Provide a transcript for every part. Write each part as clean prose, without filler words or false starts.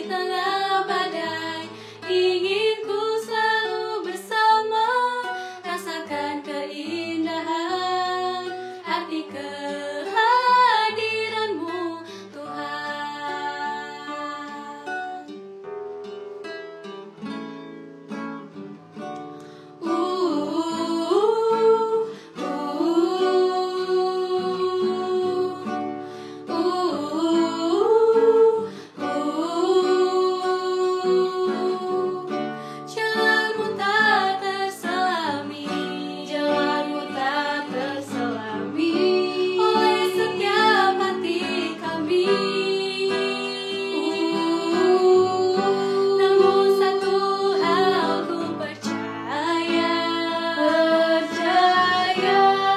tengah badai, ingin ku selalu bersama, rasakan keindahan hati kehadiran-Mu Tuhan. Jalanmu tak terselami, jalanmu tak terselami oleh setiap hati kami. Namun satu hal ku percaya,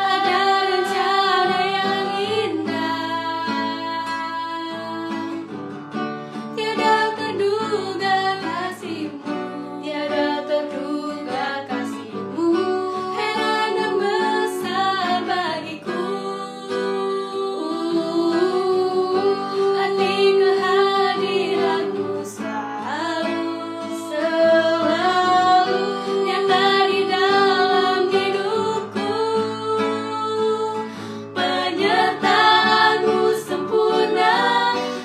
ada rencana yang indah. Tiada terduga kasih-Mu, tiada terduga kasih-Mu, heran dan besar bagiku. Arti kehadiran-Mu selalu nyata di dalam hidupku. Penyertaan-Mu sempurna,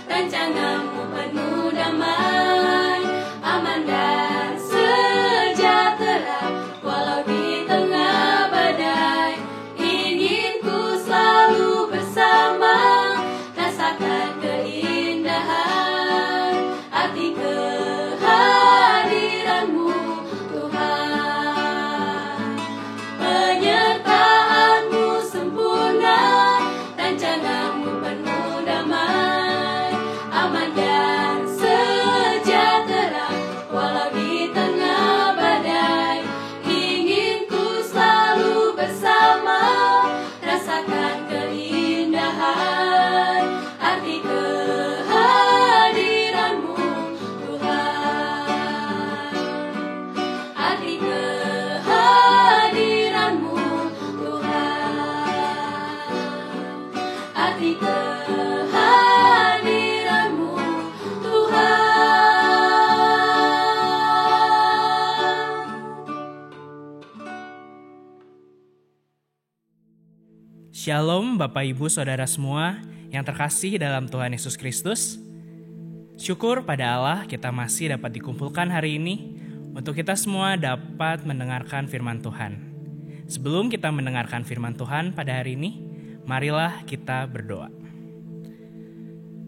rancangan-Mu penuh damai, aman dan sejahtera walau di tengah badai. Ingin ku selalu bersama, rasakan keindahan arti kehadiran-Mu Tuhan. Penyertaan-Mu sempurna, rancangan-Mu penuh damai, aman dan sejahtera walau di tengah badai. Ingin ku selalu bersama, rasakan keindahan arti kehadiran-Mu Tuhan. Arti kehadiran-Mu Tuhan. Arti kehadiran-Mu Tuhan. Shalom Bapak Ibu Saudara semua yang terkasih dalam Tuhan Yesus Kristus. Syukur pada Allah kita masih dapat dikumpulkan hari ini untuk kita semua dapat mendengarkan firman Tuhan. Sebelum kita mendengarkan firman Tuhan pada hari ini, marilah kita berdoa.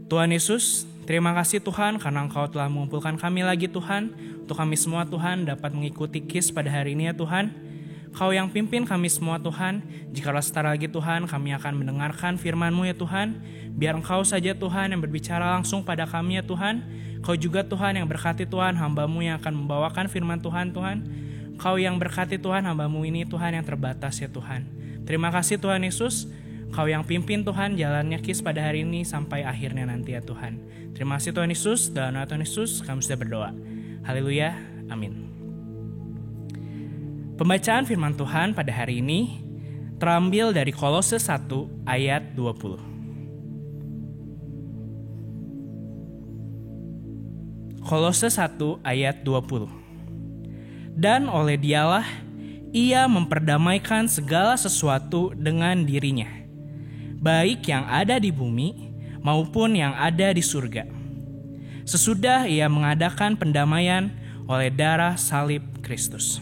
Tuhan Yesus, terima kasih Tuhan karena Engkau telah mengumpulkan kami lagi Tuhan, untuk kami semua Tuhan dapat mengikuti KIS pada hari ini ya Tuhan. Kau yang pimpin kami semua Tuhan, jikalau sebentar lagi Tuhan kami akan mendengarkan firman-Mu ya Tuhan, biar Engkau saja Tuhan yang berbicara langsung pada kami ya Tuhan. Kau juga Tuhan yang berkati Tuhan hamba-Mu yang akan membawakan firman Tuhan Tuhan. Kau yang berkati Tuhan hamba-Mu ini Tuhan yang terbatas ya Tuhan. Terima kasih Tuhan Yesus, Kau yang pimpin Tuhan jalannya KIS pada hari ini sampai akhirnya nanti ya Tuhan. Terima kasih Tuhan Yesus, dalam nama Tuhan Yesus kami sudah berdoa. Haleluya, amin. Pembacaan firman Tuhan pada hari ini terambil dari Kolose 1 ayat 20. Kolose 1 ayat 20. Dan oleh Dialah Ia memperdamaikan segala sesuatu dengan dirinya, baik yang ada di bumi maupun yang ada di surga. Sesudah Ia mengadakan pendamaian oleh darah salib Kristus.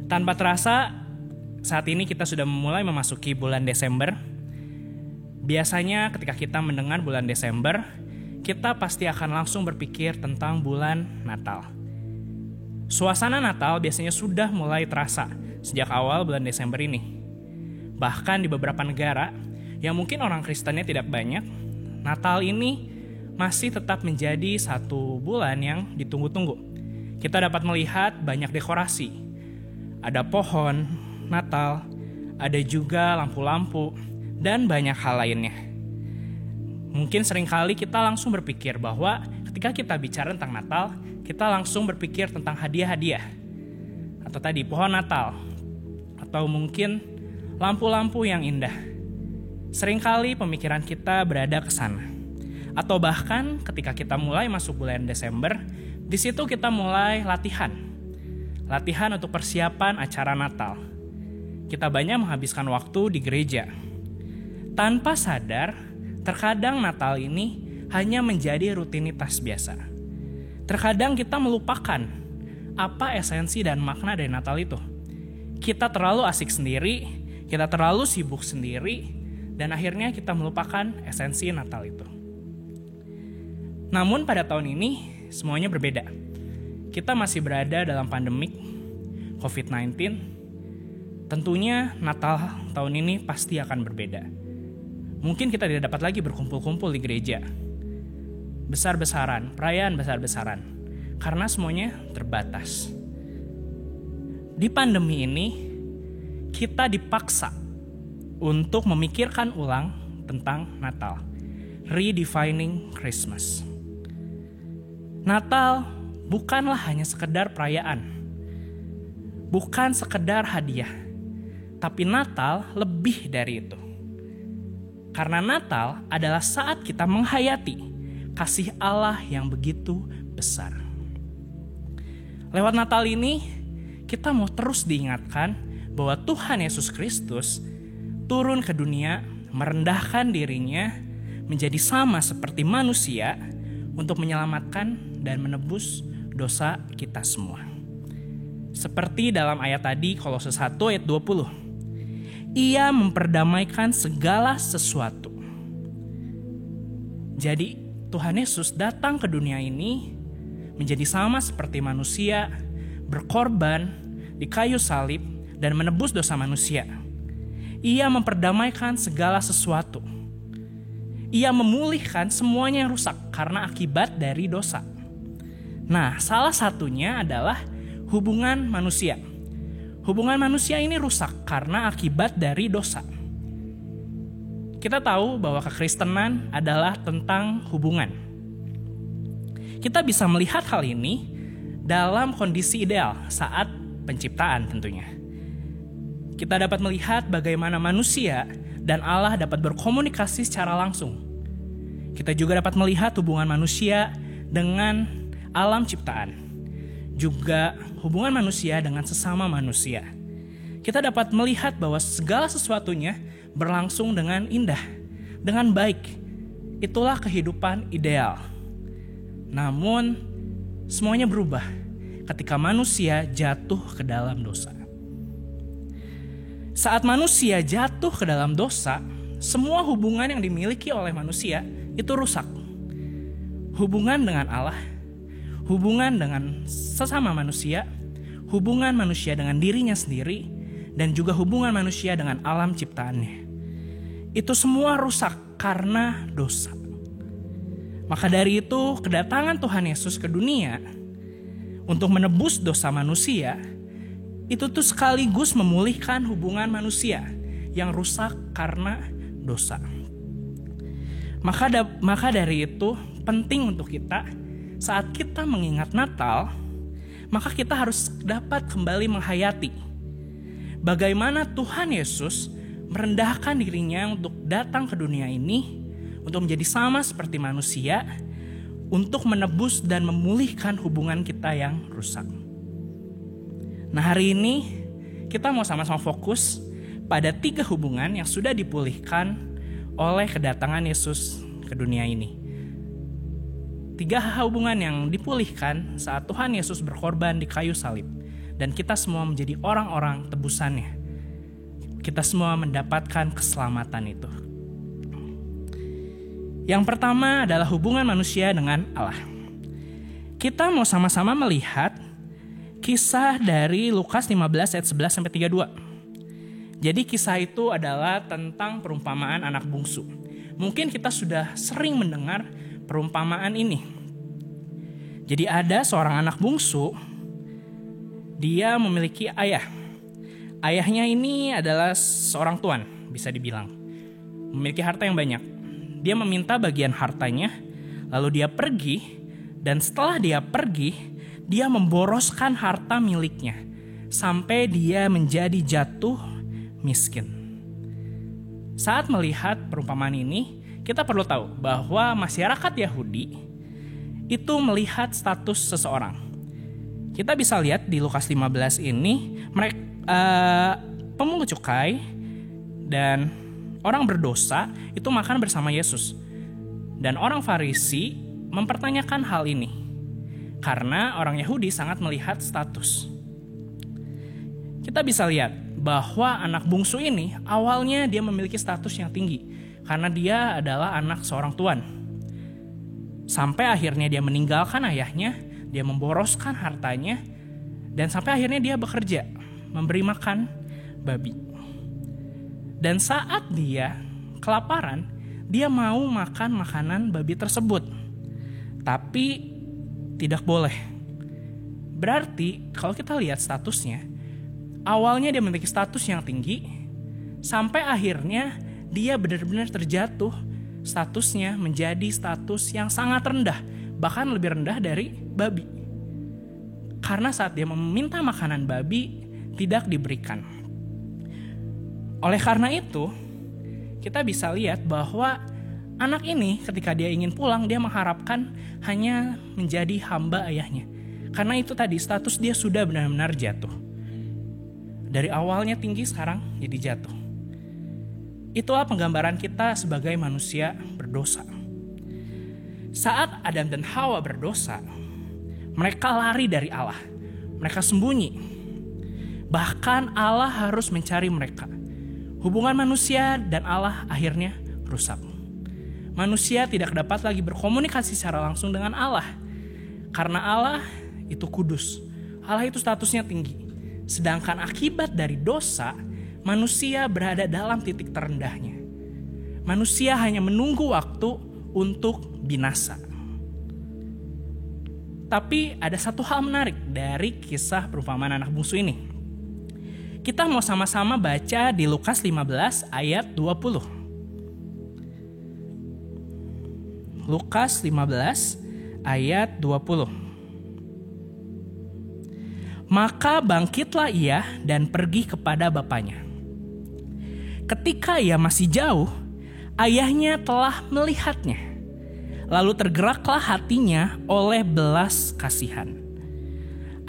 Tanpa terasa, saat ini kita sudah mulai memasuki bulan Desember. Biasanya ketika kita mendengar bulan Desember, kita pasti akan langsung berpikir tentang bulan Natal. Suasana Natal biasanya sudah mulai terasa sejak awal bulan Desember ini. Bahkan di beberapa negara yang mungkin orang Kristennya tidak banyak, Natal ini masih tetap menjadi satu bulan yang ditunggu-tunggu. Kita dapat melihat banyak dekorasi. Ada pohon Natal, ada juga lampu-lampu, dan banyak hal lainnya. Mungkin seringkali kita langsung berpikir bahwa ketika kita bicara tentang Natal, kita langsung berpikir tentang hadiah-hadiah. Atau tadi pohon Natal, atau mungkin lampu-lampu yang indah. Seringkali pemikiran kita berada ke sana. Atau bahkan ketika kita mulai masuk bulan Desember, di situ kita mulai latihan. Latihan untuk persiapan acara Natal. Kita banyak menghabiskan waktu di gereja. Tanpa sadar, terkadang Natal ini hanya menjadi rutinitas biasa. Terkadang kita melupakan apa esensi dan makna dari Natal itu. Kita terlalu asik sendiri, kita terlalu sibuk sendiri, dan akhirnya kita melupakan esensi Natal itu. Namun pada tahun ini semuanya berbeda. Kita masih berada dalam pandemik COVID-19. Tentunya Natal tahun ini pasti akan berbeda. Mungkin kita tidak dapat lagi berkumpul-kumpul di gereja. Besar-besaran, perayaan besar-besaran. Karena semuanya terbatas. Di pandemi ini, kita dipaksa untuk memikirkan ulang tentang Natal. Redefining Christmas. Natal bukanlah hanya sekedar perayaan. Bukan sekedar hadiah. Tapi Natal lebih dari itu. Karena Natal adalah saat kita menghayati kasih Allah yang begitu besar. Lewat Natal ini, kita mau terus diingatkan bahwa Tuhan Yesus Kristus turun ke dunia, merendahkan dirinya, menjadi sama seperti manusia untuk menyelamatkan dan menebus dosa kita semua. Seperti dalam ayat tadi, Kolose 1 ayat 20. Ia memperdamaikan segala sesuatu. Jadi, Tuhan Yesus datang ke dunia ini menjadi sama seperti manusia, berkorban di kayu salib dan menebus dosa manusia. Ia memperdamaikan segala sesuatu. Ia memulihkan semuanya yang rusak karena akibat dari dosa. Nah, salah satunya adalah hubungan manusia. Hubungan manusia ini rusak karena akibat dari dosa. Kita tahu bahwa kekristenan adalah tentang hubungan. Kita bisa melihat hal ini dalam kondisi ideal saat penciptaan tentunya. Kita dapat melihat bagaimana manusia dan Allah dapat berkomunikasi secara langsung. Kita juga dapat melihat hubungan manusia dengan alam ciptaan. Juga hubungan manusia dengan sesama manusia. Kita dapat melihat bahwa segala sesuatunya berlangsung dengan indah, dengan baik. Itulah kehidupan ideal. Namun, semuanya berubah ketika manusia jatuh ke dalam dosa. Saat manusia jatuh ke dalam dosa, semua hubungan yang dimiliki oleh manusia itu rusak. Hubungan dengan Allah, hubungan dengan sesama manusia, hubungan manusia dengan dirinya sendiri, dan juga hubungan manusia dengan alam ciptaannya. Itu semua rusak karena dosa. Maka dari itu, kedatangan Tuhan Yesus ke dunia untuk menebus dosa manusia, itu tuh sekaligus memulihkan hubungan manusia yang rusak karena dosa. Maka dari itu, penting untuk kita saat kita mengingat Natal, maka kita harus dapat kembali menghayati bagaimana Tuhan Yesus merendahkan dirinya untuk datang ke dunia ini, untuk menjadi sama seperti manusia, untuk menebus dan memulihkan hubungan kita yang rusak. Nah, hari ini kita mau sama-sama fokus pada 3 hubungan yang sudah dipulihkan oleh kedatangan Yesus ke dunia ini. 3 hubungan yang dipulihkan saat Tuhan Yesus berkorban di kayu salib, dan kita semua menjadi orang-orang tebusannya. Kita semua mendapatkan keselamatan itu. Yang pertama adalah hubungan manusia dengan Allah. Kita mau sama-sama melihat kisah dari Lukas 15 ayat 11-32. Jadi kisah itu adalah tentang perumpamaan anak bungsu. Mungkin kita sudah sering mendengar perumpamaan ini. Jadi ada seorang anak bungsu, dia memiliki ayah. Ayahnya ini adalah seorang tuan, bisa dibilang. Memiliki harta yang banyak. Dia meminta bagian hartanya, lalu dia pergi, dan setelah dia pergi, dia memboroskan harta miliknya, sampai dia menjadi jatuh miskin. Saat melihat perumpamaan ini, kita perlu tahu bahwa masyarakat Yahudi itu melihat status seseorang. Kita bisa lihat di Lukas 15 ini, mereka pemungut cukai dan orang berdosa itu makan bersama Yesus. Dan orang Farisi mempertanyakan hal ini karena orang Yahudi sangat melihat status. Kita bisa lihat bahwa anak bungsu ini awalnya dia memiliki status yang tinggi karena dia adalah anak seorang tuan. Sampai akhirnya dia meninggalkan ayahnya, dia memboroskan hartanya, dan sampai akhirnya dia bekerja memberi makan babi. Dan saat dia kelaparan, dia mau makan makanan babi tersebut. Tapi tidak boleh. Berarti kalau kita lihat statusnya, awalnya dia memiliki status yang tinggi, sampai akhirnya dia benar-benar terjatuh statusnya menjadi status yang sangat rendah, bahkan lebih rendah dari babi. Karena saat dia meminta makanan babi, tidak diberikan. Oleh karena itu, kita bisa lihat bahwa anak ini ketika dia ingin pulang, dia mengharapkan hanya menjadi hamba ayahnya. Karena itu tadi status dia sudah benar-benar jatuh. Dari awalnya tinggi, sekarang jadi jatuh. Itulah penggambaran kita sebagai manusia berdosa. Saat Adam dan Hawa berdosa, mereka lari dari Allah. Mereka sembunyi. Bahkan Allah harus mencari mereka. Hubungan manusia dan Allah akhirnya rusak. Manusia tidak dapat lagi berkomunikasi secara langsung dengan Allah. Karena Allah itu kudus. Allah itu statusnya tinggi. Sedangkan akibat dari dosa, manusia berada dalam titik terendahnya. Manusia hanya menunggu waktu untuk binasa. Tapi ada satu hal menarik dari kisah perumpamaan anak bungsu ini. Kita mau sama-sama baca di Lukas 15 ayat 20. Lukas 15 ayat 20. Maka bangkitlah ia dan pergi kepada bapaknya. Ketika ia masih jauh, ayahnya telah melihatnya. Lalu tergeraklah hatinya oleh belas kasihan.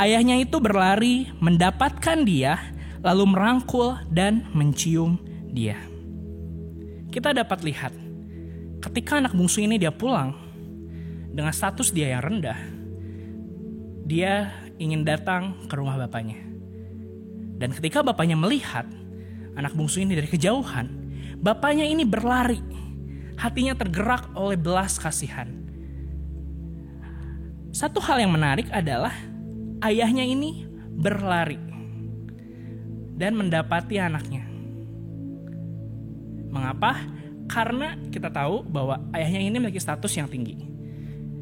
Ayahnya itu berlari mendapatkan dia, lalu merangkul dan mencium dia. Kita dapat lihat, ketika anak bungsu ini dia pulang, dengan status dia yang rendah, dia ingin datang ke rumah bapaknya. Dan ketika bapaknya melihat anak bungsu ini dari kejauhan, bapaknya ini berlari, hatinya tergerak oleh belas kasihan. Satu hal yang menarik adalah ayahnya ini berlari dan mendapati anaknya. Mengapa? Karena kita tahu bahwa ayahnya ini memiliki status yang tinggi.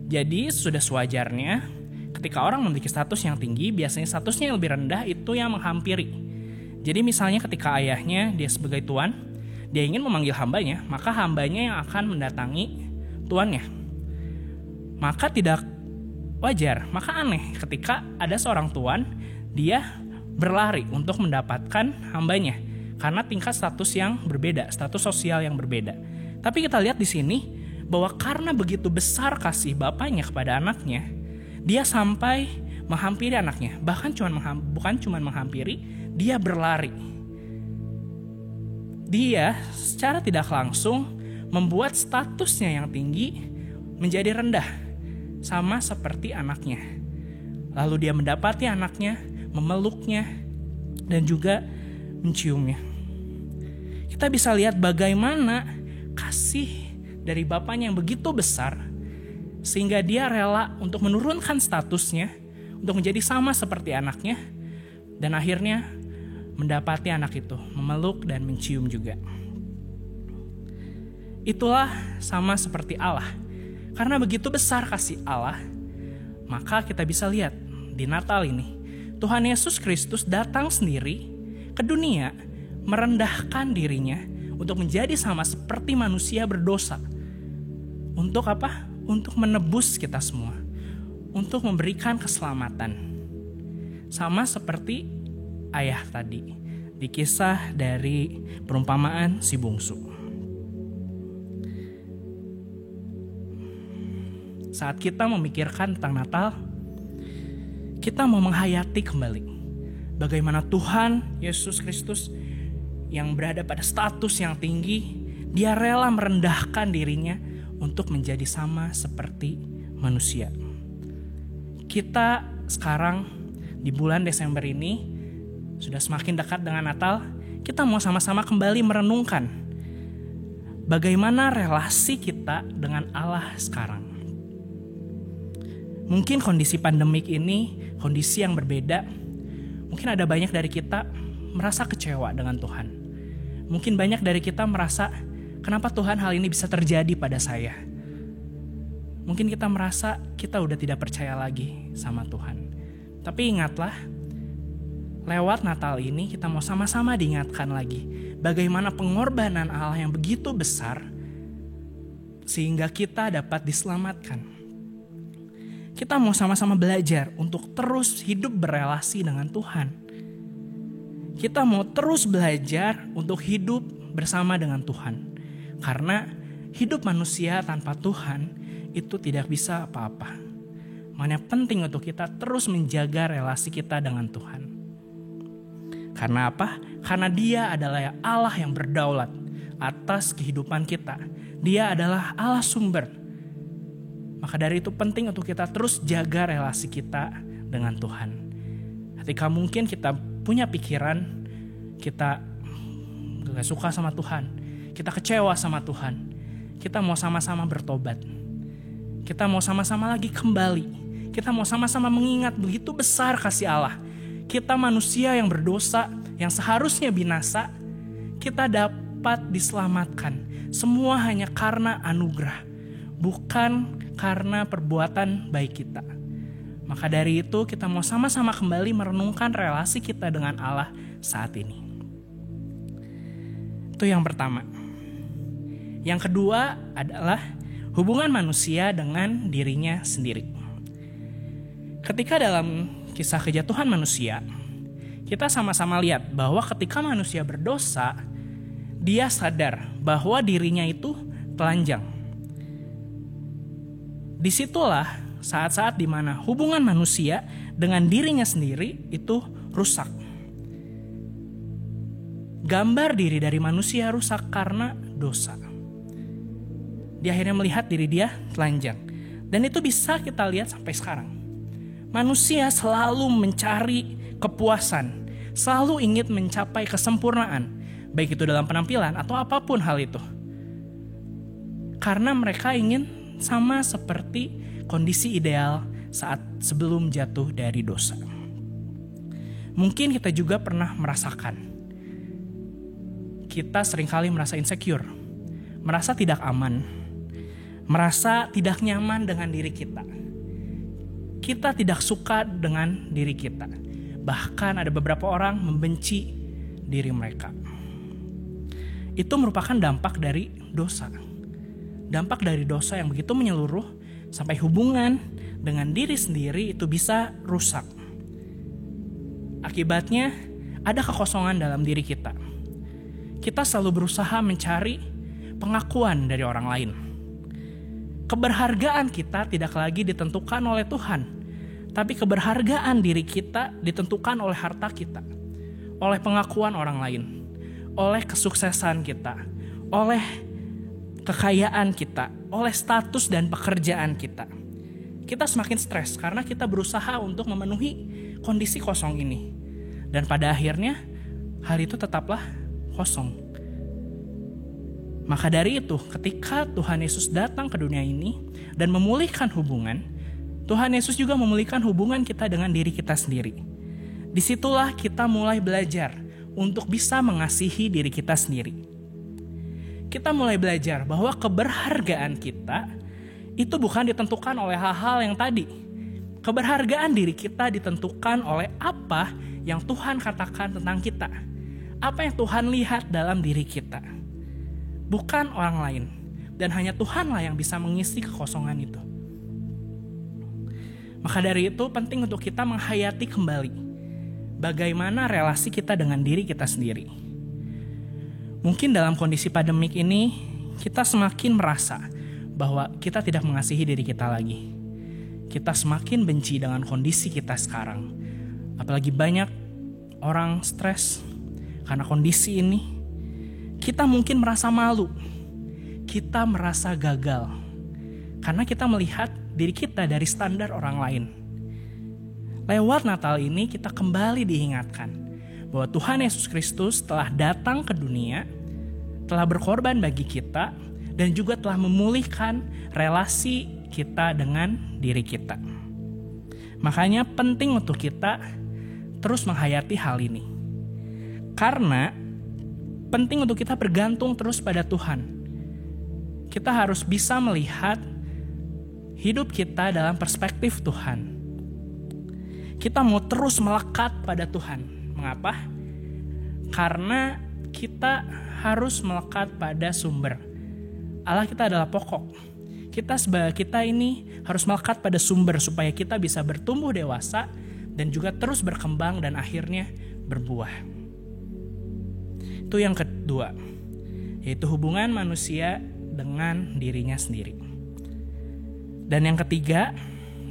Jadi sudah sewajarnya ketika orang memiliki status yang tinggi, biasanya statusnya yang lebih rendah itu yang menghampiri. Jadi misalnya ketika ayahnya dia sebagai tuan, dia ingin memanggil hambanya, maka hambanya yang akan mendatangi tuannya. Maka tidak wajar, maka aneh ketika ada seorang tuan, dia berlari untuk mendapatkan hambanya karena tingkat status yang berbeda, status sosial yang berbeda. Tapi kita lihat di sini bahwa karena begitu besar kasih bapaknya kepada anaknya, dia sampai menghampiri anaknya. Bahkan bukan cuma menghampiri, dia berlari. Dia secara tidak langsung membuat statusnya yang tinggi menjadi rendah, sama seperti anaknya. Lalu dia mendapati anaknya, memeluknya, dan juga menciumnya. Kita bisa lihat bagaimana kasih dari bapaknya yang begitu besar, sehingga dia rela untuk menurunkan statusnya, untuk menjadi sama seperti anaknya, dan akhirnya mendapati anak itu, memeluk dan mencium juga. Itulah sama seperti Allah. Karena begitu besar kasih Allah, maka kita bisa lihat di Natal ini, Tuhan Yesus Kristus datang sendiri ke dunia, merendahkan dirinya untuk menjadi sama seperti manusia berdosa. Untuk apa? Untuk menebus kita semua, untuk memberikan keselamatan. Sama seperti ayah tadi, di kisah dari perumpamaan si bungsu. saat kita memikirkan tentang Natal, kita mau menghayati kembali bagaimana Tuhan Yesus Kristus yang berada pada status yang tinggi, dia rela merendahkan dirinya untuk menjadi sama seperti manusia. Kita sekarang di bulan Desember ini sudah semakin dekat dengan Natal, kita mau sama-sama kembali merenungkan bagaimana relasi kita dengan Allah sekarang. Mungkin kondisi pandemik ini kondisi yang berbeda. Mungkin ada banyak dari kita merasa kecewa dengan Tuhan. Mungkin banyak dari kita merasa, kenapa Tuhan hal ini bisa terjadi pada saya? Mungkin kita merasa kita udah tidak percaya lagi sama Tuhan. Tapi ingatlah, lewat Natal ini kita mau sama-sama diingatkan lagi bagaimana pengorbanan Allah yang begitu besar sehingga kita dapat diselamatkan. Kita mau sama-sama belajar untuk terus hidup berelasi dengan Tuhan. Kita mau terus belajar untuk hidup bersama dengan Tuhan. Karena hidup manusia tanpa Tuhan itu tidak bisa apa-apa. Makanya penting untuk kita terus menjaga relasi kita dengan Tuhan. Karena apa? Karena Dia adalah Allah yang berdaulat atas kehidupan kita. Dia adalah Allah sumber. Maka dari itu penting untuk kita terus jaga relasi kita dengan Tuhan. Ketika mungkin kita punya pikiran, kita gak suka sama Tuhan, kita kecewa sama Tuhan, kita mau sama-sama bertobat. Kita mau sama-sama lagi kembali. Kita mau sama-sama mengingat begitu besar kasih Allah. Kita manusia yang berdosa, yang seharusnya binasa, kita dapat diselamatkan. Semua hanya karena anugerah, bukan karena perbuatan baik kita. Maka dari itu kita mau sama-sama kembali merenungkan relasi kita dengan Allah saat ini. Itu yang pertama. Yang kedua adalah hubungan manusia dengan dirinya sendiri. Ketika dalam kisah kejatuhan manusia, kita sama-sama lihat bahwa ketika manusia berdosa, dia sadar bahwa dirinya itu telanjang. Disitulah saat-saat di mana hubungan manusia dengan dirinya sendiri itu rusak. Gambar diri dari manusia rusak karena dosa. Dia akhirnya melihat diri dia telanjang. Dan itu bisa kita lihat sampai sekarang. Manusia selalu mencari kepuasan, selalu ingin mencapai kesempurnaan, baik itu dalam penampilan atau apapun hal itu. Karena mereka ingin sama seperti kondisi ideal saat sebelum jatuh dari dosa. Mungkin kita juga pernah merasakan. Kita seringkali merasa insecure, merasa tidak aman, merasa tidak nyaman dengan diri kita. Kita tidak suka dengan diri kita. Bahkan ada beberapa orang membenci diri mereka. Itu merupakan dampak dari dosa. Dampak dari dosa yang begitu menyeluruh sampai hubungan dengan diri sendiri itu bisa rusak. Akibatnya ada kekosongan dalam diri kita. Kita selalu berusaha mencari pengakuan dari orang lain. Keberhargaan kita tidak lagi ditentukan oleh Tuhan, tapi keberhargaan diri kita ditentukan oleh harta kita, oleh pengakuan orang lain, oleh kesuksesan kita, oleh kekayaan kita, oleh status dan pekerjaan kita. Kita semakin stres karena kita berusaha untuk memenuhi kondisi kosong ini. Dan pada akhirnya hal itu tetaplah kosong. Maka dari itu ketika Tuhan Yesus datang ke dunia ini dan memulihkan hubungan, Tuhan Yesus juga memulihkan hubungan kita dengan diri kita sendiri. Disitulah kita mulai belajar untuk bisa mengasihi diri kita sendiri. Kita mulai belajar bahwa keberhargaan kita itu bukan ditentukan oleh hal-hal yang tadi. Keberhargaan diri kita ditentukan oleh apa yang Tuhan katakan tentang kita. Apa yang Tuhan lihat dalam diri kita. Bukan orang lain. Dan hanya Tuhanlah yang bisa mengisi kekosongan itu. Maka dari itu penting untuk kita menghayati kembali bagaimana relasi kita dengan diri kita sendiri. Mungkin dalam kondisi pandemik ini kita semakin merasa bahwa kita tidak mengasihi diri kita lagi. Kita semakin benci dengan kondisi kita sekarang. Apalagi banyak orang stres karena kondisi ini. Kita mungkin merasa malu. Kita merasa gagal. Karena kita melihat diri kita dari standar orang lain. Lewat Natal ini kita kembali diingatkan bahwa Tuhan Yesus Kristus telah datang ke dunia, telah berkorban bagi kita, dan juga telah memulihkan relasi kita dengan diri kita. Makanya penting untuk kita terus menghayati hal ini. Karena penting untuk kita bergantung terus pada Tuhan. Kita harus bisa melihat hidup kita dalam perspektif Tuhan. Kita mau terus melekat pada Tuhan. Mengapa? Karena kita harus melekat pada sumber. Allah kita adalah pokok. Kita ini harus melekat pada sumber supaya kita bisa bertumbuh dewasa dan juga terus berkembang dan akhirnya berbuah. Itu yang kedua, yaitu hubungan manusia dengan dirinya sendiri. Dan yang ketiga,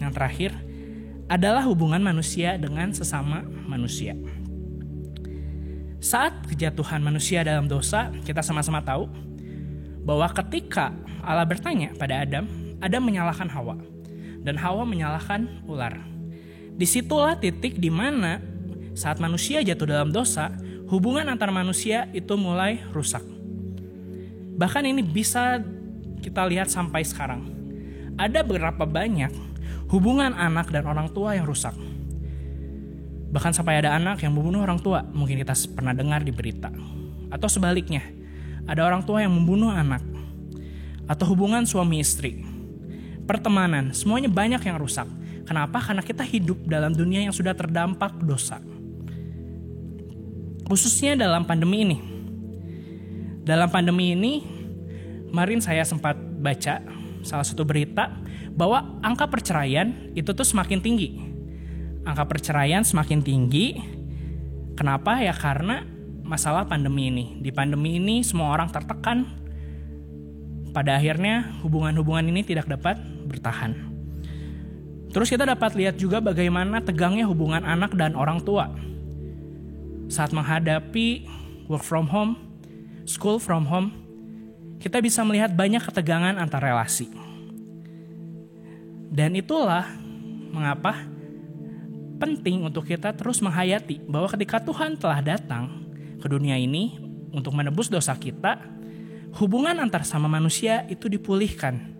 yang terakhir, adalah hubungan manusia dengan sesama manusia. Saat kejatuhan manusia dalam dosa, kita sama-sama tahu bahwa ketika Allah bertanya pada Adam, Adam menyalahkan Hawa, dan Hawa menyalahkan ular. Disitulah titik di mana saat manusia jatuh dalam dosa, hubungan antar manusia itu mulai rusak. Bahkan ini bisa kita lihat sampai sekarang. Ada berapa banyak hubungan anak dan orang tua yang rusak. Bahkan sampai ada anak yang membunuh orang tua, mungkin kita pernah dengar di berita. Atau sebaliknya, ada orang tua yang membunuh anak. Atau hubungan suami istri, pertemanan, semuanya banyak yang rusak. Kenapa? Karena kita hidup dalam dunia yang sudah terdampak dosa. Khususnya dalam pandemi ini. Dalam pandemi ini, kemarin saya sempat baca salah satu berita bahwa angka perceraian itu tuh semakin tinggi. Angka perceraian semakin tinggi. Kenapa? Ya karena masalah pandemi ini. Di pandemi ini semua orang tertekan. Pada akhirnya hubungan-hubungan ini tidak dapat bertahan. Terus kita dapat lihat juga bagaimana tegangnya hubungan anak dan orang tua saat menghadapi work from home, school from home. Kita bisa melihat banyak ketegangan antar relasi. Dan itulah mengapa penting untuk kita terus menghayati bahwa ketika Tuhan telah datang ke dunia ini untuk menebus dosa kita, hubungan antar sama manusia itu dipulihkan.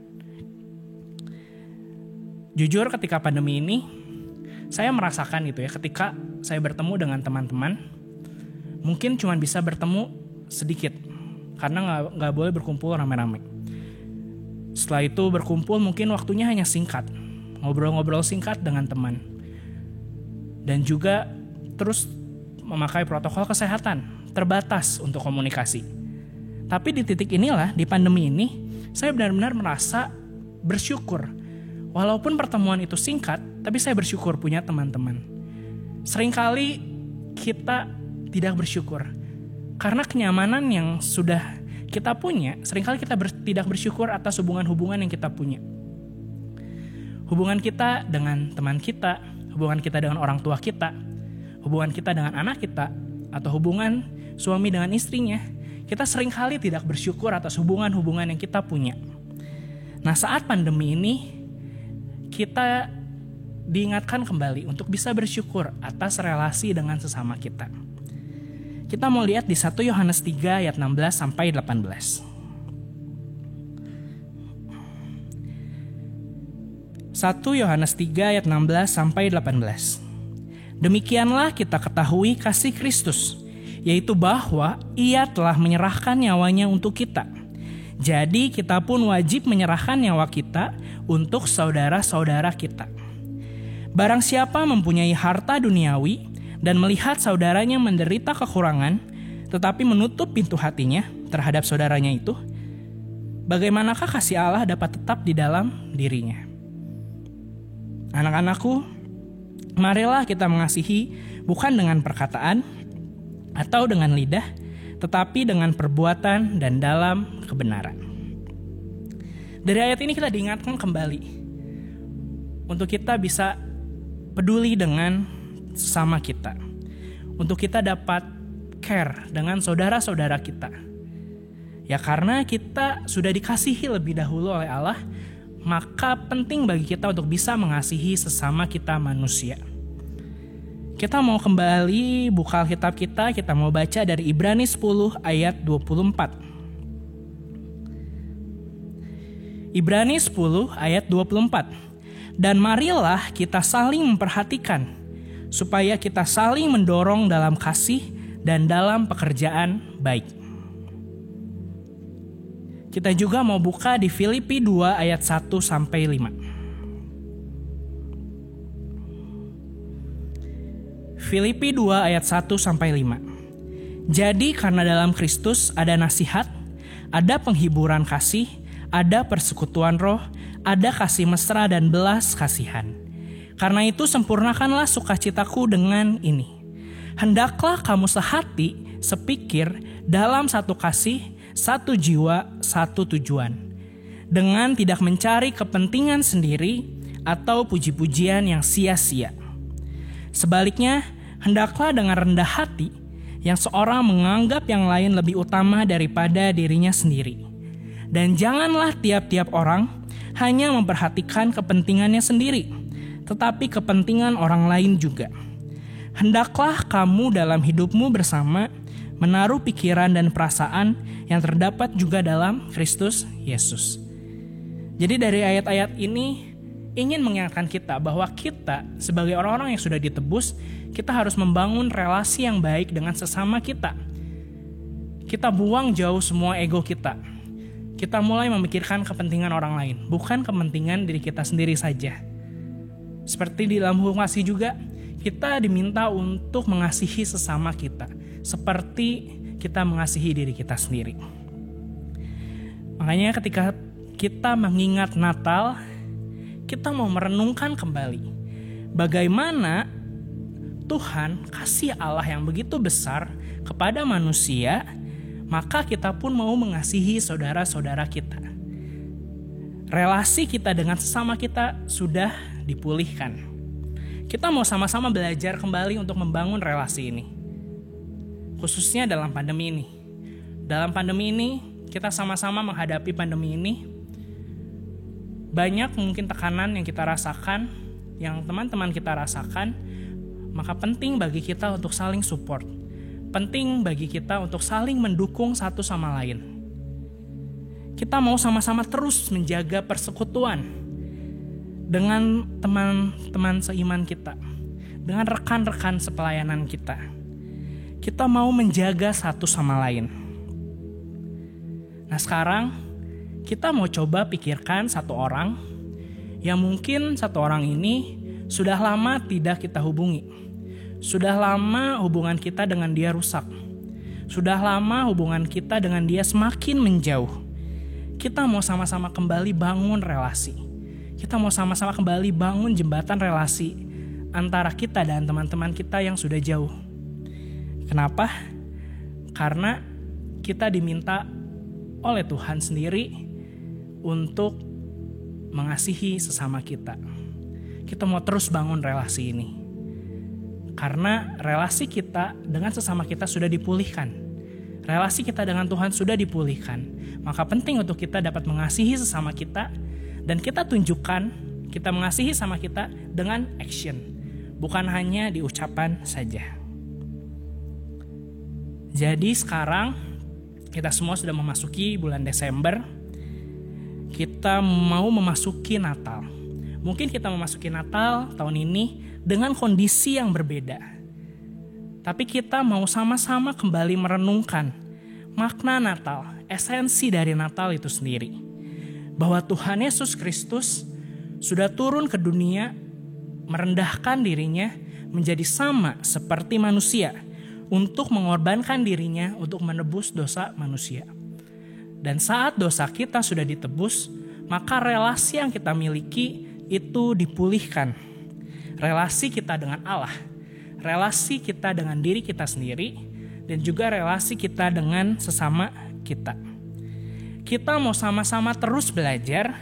Jujur ketika pandemi ini, saya merasakan itu ya, ketika saya bertemu dengan teman-teman, mungkin cuma bisa bertemu sedikit, karena nggak boleh berkumpul rame-rame. Setelah itu berkumpul mungkin waktunya hanya singkat, ngobrol-ngobrol singkat dengan teman. Dan juga terus memakai protokol kesehatan, terbatas untuk komunikasi. Tapi di titik inilah, di pandemi ini, saya benar-benar merasa bersyukur. Walaupun pertemuan itu singkat, tapi saya bersyukur punya teman-teman. Seringkali kita tidak bersyukur. Karena kenyamanan yang sudah kita punya, seringkali kita tidak bersyukur atas hubungan-hubungan yang kita punya. Hubungan kita dengan teman kita, hubungan kita dengan orang tua kita, hubungan kita dengan anak kita, atau hubungan suami dengan istrinya, kita seringkali tidak bersyukur atas hubungan-hubungan yang kita punya. Nah, saat pandemi ini, kita diingatkan kembali untuk bisa bersyukur atas relasi dengan sesama kita. Kita mau lihat di 1 Yohanes 3 ayat 16 sampai 18. 1 Yohanes 3 ayat 16 sampai 18. Demikianlah kita ketahui kasih Kristus, yaitu bahwa Ia telah menyerahkan nyawanya untuk kita. Jadi kita pun wajib menyerahkan nyawa kita untuk saudara-saudara kita. Barang siapa mempunyai harta duniawi dan melihat saudaranya menderita kekurangan, tetapi menutup pintu hatinya terhadap saudaranya itu, bagaimanakah kasih Allah dapat tetap di dalam dirinya? Anak-anakku, marilah kita mengasihi bukan dengan perkataan atau dengan lidah, tetapi dengan perbuatan dan dalam kebenaran. Dari ayat ini kita diingatkan kembali untuk kita bisa peduli dengan sesama kita. Untuk kita dapat care dengan saudara-saudara kita. Ya karena kita sudah dikasihi lebih dahulu oleh Allah, maka penting bagi kita untuk bisa mengasihi sesama kita manusia. Kita mau kembali buka Alkitab kita mau baca dari Ibrani 10 ayat 24. Ibrani 10 ayat 24. Dan marilah kita saling memperhatikan, supaya kita saling mendorong dalam kasih dan dalam pekerjaan baik. Kita juga mau buka di Filipi 2 ayat 1 sampai 5. Filipi 2 ayat 1 sampai 5. Jadi karena dalam Kristus ada nasihat, ada penghiburan kasih, ada persekutuan roh, ada kasih mesra dan belas kasihan. Karena itu sempurnakanlah sukacitaku dengan ini. Hendaklah kamu sehati, sepikir, dalam satu kasih, satu jiwa, satu tujuan. Dengan tidak mencari kepentingan sendiri atau puji-pujian yang sia-sia. Sebaliknya, hendaklah dengan rendah hati, yang seorang menganggap yang lain lebih utama daripada dirinya sendiri. Dan janganlah tiap-tiap orang hanya memperhatikan kepentingannya sendiri, tetapi kepentingan orang lain juga. Hendaklah kamu dalam hidupmu bersama menaruh pikiran dan perasaan yang terdapat juga dalam Kristus Yesus. Jadi dari ayat-ayat ini ingin mengingatkan kita bahwa kita sebagai orang-orang yang sudah ditebus, kita harus membangun relasi yang baik dengan sesama kita. Kita buang jauh semua ego kita. Kita mulai memikirkan kepentingan orang lain, bukan kepentingan diri kita sendiri saja. Seperti di dalam hukum kasih juga, kita diminta untuk mengasihi sesama kita, seperti kita mengasihi diri kita sendiri. Makanya ketika kita mengingat Natal, kita mau merenungkan kembali bagaimana Tuhan kasih Allah yang begitu besar kepada manusia, maka kita pun mau mengasihi saudara-saudara kita. Relasi kita dengan sesama kita sudah dipulihkan. Kita mau sama-sama belajar kembali untuk membangun relasi ini. Khususnya dalam pandemi ini. Dalam pandemi ini, kita sama-sama menghadapi pandemi ini. Banyak mungkin tekanan yang kita rasakan, yang teman-teman kita rasakan, maka penting bagi kita untuk saling support. Penting bagi kita untuk saling mendukung satu sama lain. Kita mau sama-sama terus menjaga persekutuan dengan teman-teman seiman kita, dengan rekan-rekan sepelayanan kita. Kita mau menjaga satu sama lain. Nah sekarang, kita mau coba pikirkan satu orang yang mungkin satu orang ini sudah lama tidak kita hubungi. Sudah lama hubungan kita dengan dia rusak. Sudah lama hubungan kita dengan dia semakin menjauh. Kita mau sama-sama kembali bangun relasi. Kita mau sama-sama kembali bangun jembatan relasi antara kita dan teman-teman kita yang sudah jauh. Kenapa? Karena kita diminta oleh Tuhan sendiri untuk mengasihi sesama kita. Kita mau terus bangun relasi ini. Karena relasi kita dengan sesama kita sudah dipulihkan. Relasi kita dengan Tuhan sudah dipulihkan. Maka penting untuk kita dapat mengasihi sesama kita. Dan kita tunjukkan kita mengasihi sama kita dengan action. Bukan hanya di ucapan saja. Jadi sekarang kita semua sudah memasuki bulan Desember. Kita mau memasuki Natal. Mungkin kita memasuki Natal tahun ini dengan kondisi yang berbeda. Tapi kita mau sama-sama kembali merenungkan makna Natal, esensi dari Natal itu sendiri. Bahwa Tuhan Yesus Kristus sudah turun ke dunia, merendahkan dirinya menjadi sama seperti manusia untuk mengorbankan dirinya untuk menebus dosa manusia. Dan saat dosa kita sudah ditebus, maka relasi yang kita miliki itu dipulihkan. Relasi kita dengan Allah, relasi kita dengan diri kita sendiri, dan juga relasi kita dengan sesama kita. kita mau sama-sama terus belajar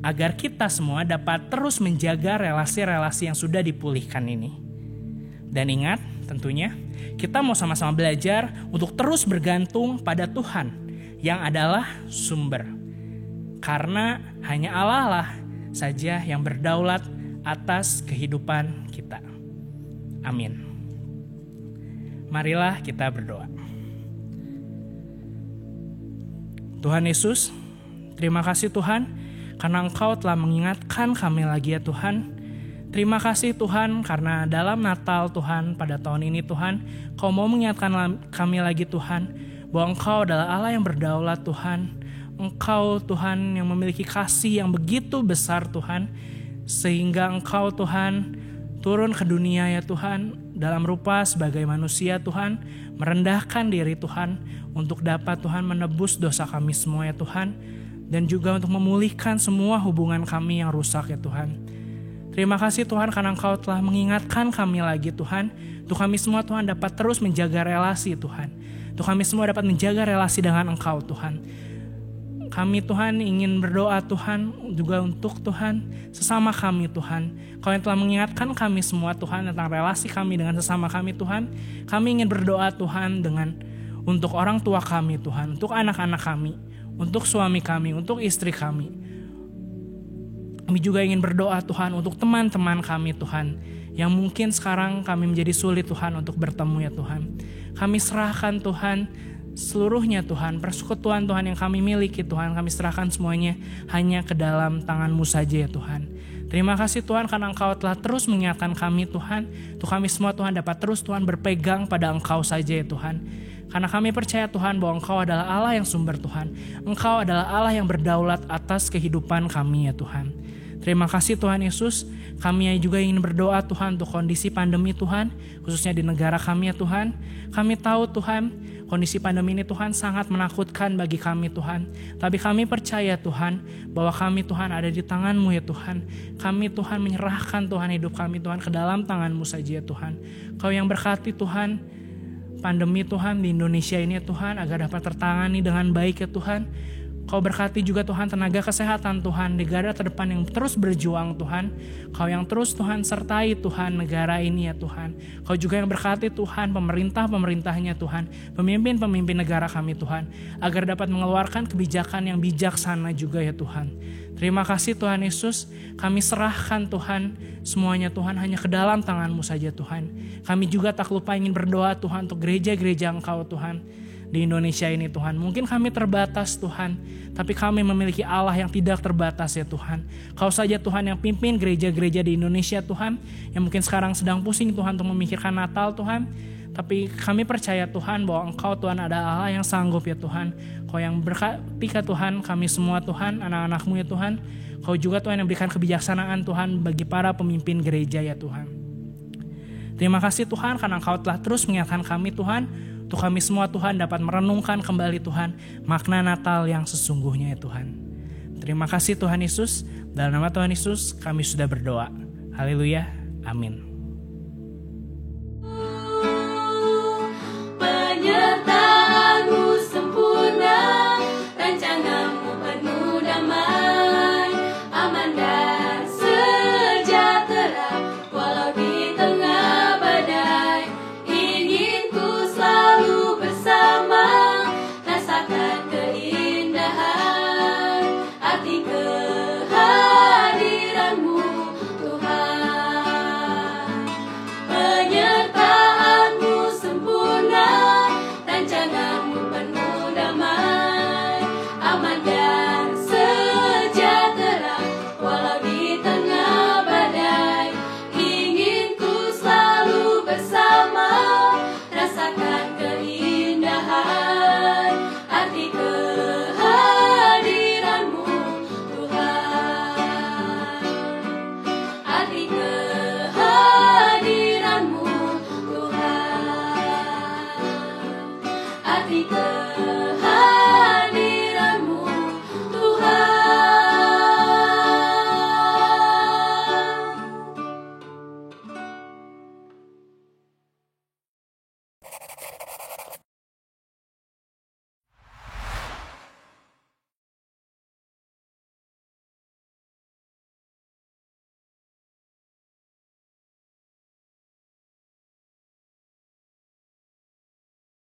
agar kita semua dapat terus menjaga relasi-relasi yang sudah dipulihkan ini. Dan ingat, tentunya kita mau sama-sama belajar untuk terus bergantung pada Tuhan yang adalah sumber. Karena hanya Allah lah saja yang berdaulat atas kehidupan kita. Amin. Marilah kita berdoa. Tuhan Yesus, terima kasih Tuhan, karena Engkau telah mengingatkan kami lagi ya Tuhan. Terima kasih Tuhan, karena dalam Natal Tuhan pada tahun ini Tuhan, Kau mau mengingatkan kami lagi Tuhan, bahwa Engkau adalah Allah yang berdaulat Tuhan. Engkau Tuhan yang memiliki kasih yang begitu besar Tuhan, sehingga Engkau Tuhan turun ke dunia ya Tuhan, dalam rupa sebagai manusia Tuhan, merendahkan diri Tuhan, untuk dapat Tuhan menebus dosa kami semua ya Tuhan, dan juga untuk memulihkan semua hubungan kami yang rusak ya Tuhan. Terima kasih Tuhan karena Engkau telah mengingatkan kami lagi Tuhan, untuk kami semua Tuhan dapat terus menjaga relasi Tuhan, untuk kami semua dapat menjaga relasi dengan Engkau Tuhan. Kami Tuhan ingin berdoa Tuhan juga untuk Tuhan sesama kami Tuhan. Kau yang telah mengingatkan kami semua Tuhan tentang relasi kami dengan sesama kami Tuhan. Kami ingin berdoa Tuhan untuk orang tua kami Tuhan, untuk anak-anak kami, untuk suami kami, untuk istri kami. Kami juga ingin berdoa Tuhan untuk teman-teman kami Tuhan, yang mungkin sekarang kami menjadi sulit Tuhan untuk bertemu ya Tuhan. Kami serahkan Tuhan seluruhnya Tuhan, persekutuan Tuhan yang kami miliki Tuhan, kami serahkan semuanya hanya ke dalam tangan-Mu saja ya Tuhan. Terima kasih Tuhan karena Engkau telah terus mengingatkan kami Tuhan, untuk kami semua Tuhan dapat terus Tuhan berpegang pada Engkau saja ya Tuhan. Karena kami percaya Tuhan bahwa Engkau adalah Allah yang sumber Tuhan, Engkau adalah Allah yang berdaulat atas kehidupan kami ya Tuhan. Terima kasih Tuhan Yesus, kami juga ingin berdoa Tuhan untuk kondisi pandemi Tuhan, khususnya di negara kami ya Tuhan. Kami tahu Tuhan, kondisi pandemi ini Tuhan sangat menakutkan bagi kami Tuhan. Tapi kami percaya Tuhan, bahwa kami Tuhan ada di tangan-Mu ya Tuhan. Kami Tuhan menyerahkan Tuhan hidup kami Tuhan ke dalam tangan-Mu saja ya Tuhan. Kau yang berkati Tuhan, pandemi Tuhan di Indonesia ini ya Tuhan, agar dapat tertangani dengan baik ya Tuhan. Kau berkati juga Tuhan tenaga kesehatan Tuhan di garda terdepan yang terus berjuang Tuhan. Kau yang terus Tuhan sertai Tuhan negara ini ya Tuhan. Kau juga yang berkati Tuhan pemerintah-pemerintahnya Tuhan, pemimpin-pemimpin negara kami Tuhan, agar dapat mengeluarkan kebijakan yang bijaksana juga ya Tuhan. Terima kasih Tuhan Yesus, kami serahkan Tuhan semuanya Tuhan hanya ke dalam tangan-Mu saja Tuhan. Kami juga tak lupa ingin berdoa Tuhan untuk gereja-gereja Engkau Tuhan di Indonesia ini Tuhan. Mungkin kami terbatas Tuhan, tapi kami memiliki Allah yang tidak terbatas ya Tuhan. Kau saja Tuhan yang pimpin gereja-gereja di Indonesia Tuhan, yang mungkin sekarang sedang pusing Tuhan untuk memikirkan Natal Tuhan. Tapi kami percaya Tuhan bahwa Engkau Tuhan ada Allah yang sanggup ya Tuhan. Kau yang berkati Tuhan kami semua Tuhan, anak-anak-Mu ya Tuhan. Kau juga Tuhan yang berikan kebijaksanaan Tuhan bagi para pemimpin gereja ya Tuhan. Terima kasih Tuhan karena Engkau telah terus mengingatkan kami Tuhan, untuk kami semua Tuhan dapat merenungkan kembali Tuhan makna Natal yang sesungguhnya ya Tuhan. Terima kasih Tuhan Yesus, dalam nama Tuhan Yesus kami sudah berdoa. Haleluya, amin.